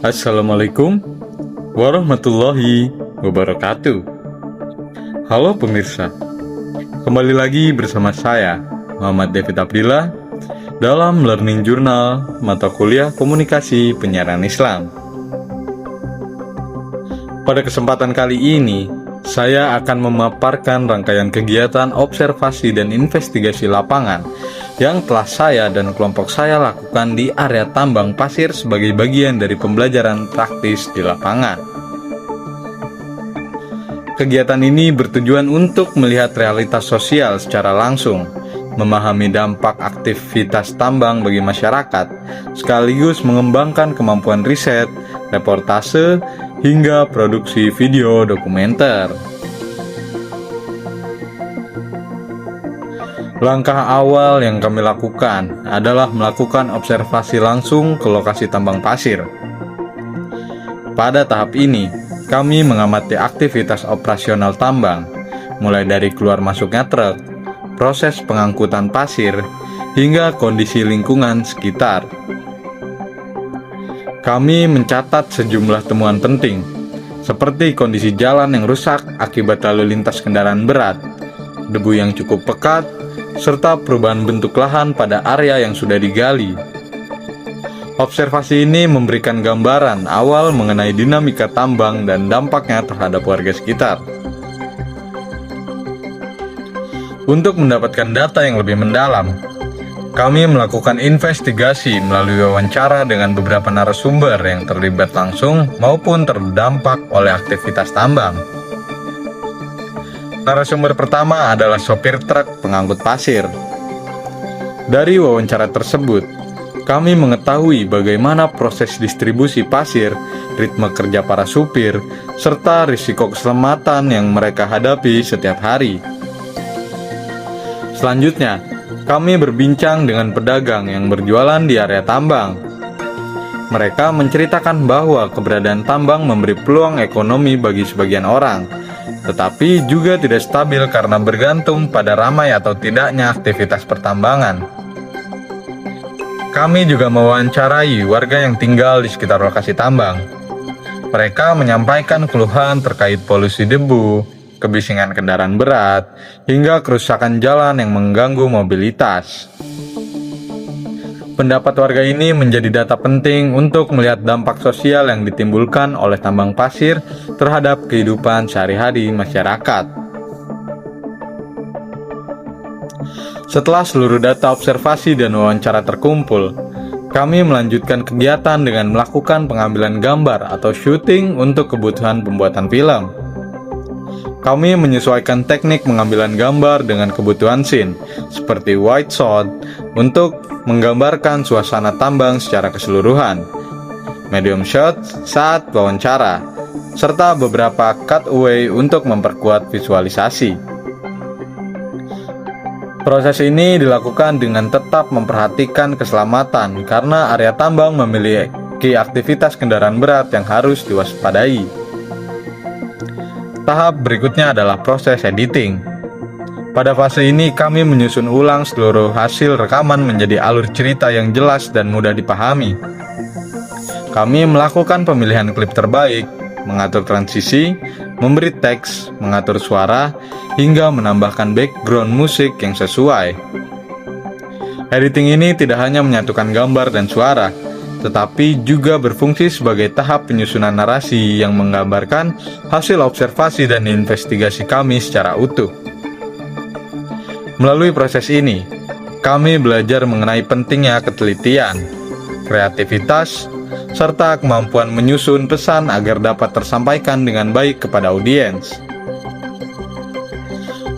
Assalamualaikum warahmatullahi wabarakatuh. Halo pemirsa, kembali lagi bersama saya Muhammad David Abdillah dalam Learning Journal mata kuliah Komunikasi Penyiaran Islam. Pada kesempatan kali ini, saya akan memaparkan rangkaian kegiatan observasi dan investigasi lapangan yang telah saya dan kelompok saya lakukan di area tambang pasir sebagai bagian dari pembelajaran praktis di lapangan. Kegiatan ini bertujuan untuk melihat realitas sosial secara langsung, memahami dampak aktivitas tambang bagi masyarakat, sekaligus mengembangkan kemampuan riset, reportase, hingga produksi video dokumenter. Langkah awal yang kami lakukan adalah melakukan observasi langsung ke lokasi tambang pasir. Pada tahap ini, kami mengamati aktivitas operasional tambang, mulai dari keluar masuknya truk, proses pengangkutan pasir, hingga kondisi lingkungan sekitar. Kami mencatat sejumlah temuan penting, seperti kondisi jalan yang rusak akibat lalu lintas kendaraan berat, debu yang cukup pekat, serta perubahan bentuk lahan pada area yang sudah digali. Observasi ini memberikan gambaran awal mengenai dinamika tambang dan dampaknya terhadap warga sekitar. Untuk mendapatkan data yang lebih mendalam, kami melakukan investigasi melalui wawancara dengan beberapa narasumber yang terlibat langsung maupun terdampak oleh aktivitas tambang. Narasumber pertama adalah sopir truk pengangkut pasir. Dari wawancara tersebut, kami mengetahui bagaimana proses distribusi pasir, ritme kerja para supir, serta risiko keselamatan yang mereka hadapi setiap hari. Selanjutnya, kami berbincang dengan pedagang yang berjualan di area tambang. Mereka menceritakan bahwa keberadaan tambang memberi peluang ekonomi bagi sebagian orang, tetapi juga tidak stabil karena bergantung pada ramai atau tidaknya aktivitas pertambangan. Kami juga mewawancarai warga yang tinggal di sekitar lokasi tambang. Mereka menyampaikan keluhan terkait polusi debu, kebisingan kendaraan berat, hingga kerusakan jalan yang mengganggu mobilitas. Pendapat warga ini menjadi data penting untuk melihat dampak sosial yang ditimbulkan oleh tambang pasir terhadap kehidupan sehari-hari masyarakat. Setelah seluruh data observasi dan wawancara terkumpul, kami melanjutkan kegiatan dengan melakukan pengambilan gambar atau syuting untuk kebutuhan pembuatan film. Kami menyesuaikan teknik pengambilan gambar dengan kebutuhan scene, seperti wide shot, untuk menggambarkan suasana tambang secara keseluruhan, medium shot saat wawancara, serta beberapa cutaway untuk memperkuat visualisasi. Proses ini dilakukan dengan tetap memperhatikan keselamatan karena area tambang memiliki aktivitas kendaraan berat yang harus diwaspadai. Tahap berikutnya adalah proses editing. Pada fase ini kami menyusun ulang seluruh hasil rekaman menjadi alur cerita yang jelas dan mudah dipahami. Kami melakukan pemilihan klip terbaik, mengatur transisi, memberi teks, mengatur suara, hingga menambahkan background musik yang sesuai. Editing ini tidak hanya menyatukan gambar dan suara, tetapi juga berfungsi sebagai tahap penyusunan narasi yang menggambarkan hasil observasi dan investigasi kami secara utuh. Melalui proses ini, kami belajar mengenai pentingnya ketelitian, kreativitas, serta kemampuan menyusun pesan agar dapat tersampaikan dengan baik kepada audiens.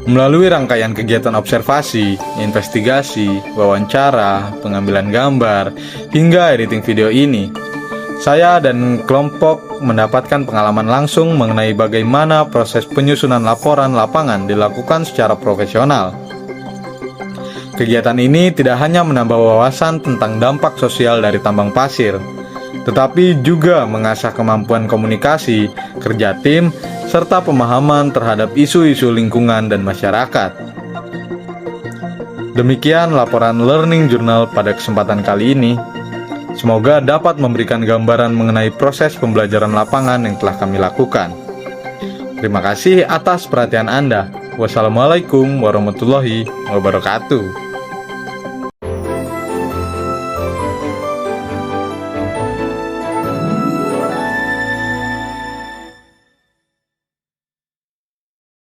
Melalui rangkaian kegiatan observasi, investigasi, wawancara, pengambilan gambar, hingga editing video ini, saya dan kelompok mendapatkan pengalaman langsung mengenai bagaimana proses penyusunan laporan lapangan dilakukan secara profesional. Kegiatan ini tidak hanya menambah wawasan tentang dampak sosial dari tambang pasir, tetapi juga mengasah kemampuan komunikasi, kerja tim, serta pemahaman terhadap isu-isu lingkungan dan masyarakat. Demikian laporan Learning Journal pada kesempatan kali ini. Semoga dapat memberikan gambaran mengenai proses pembelajaran lapangan yang telah kami lakukan. Terima kasih atas perhatian Anda. Wassalamualaikum warahmatullahi wabarakatuh.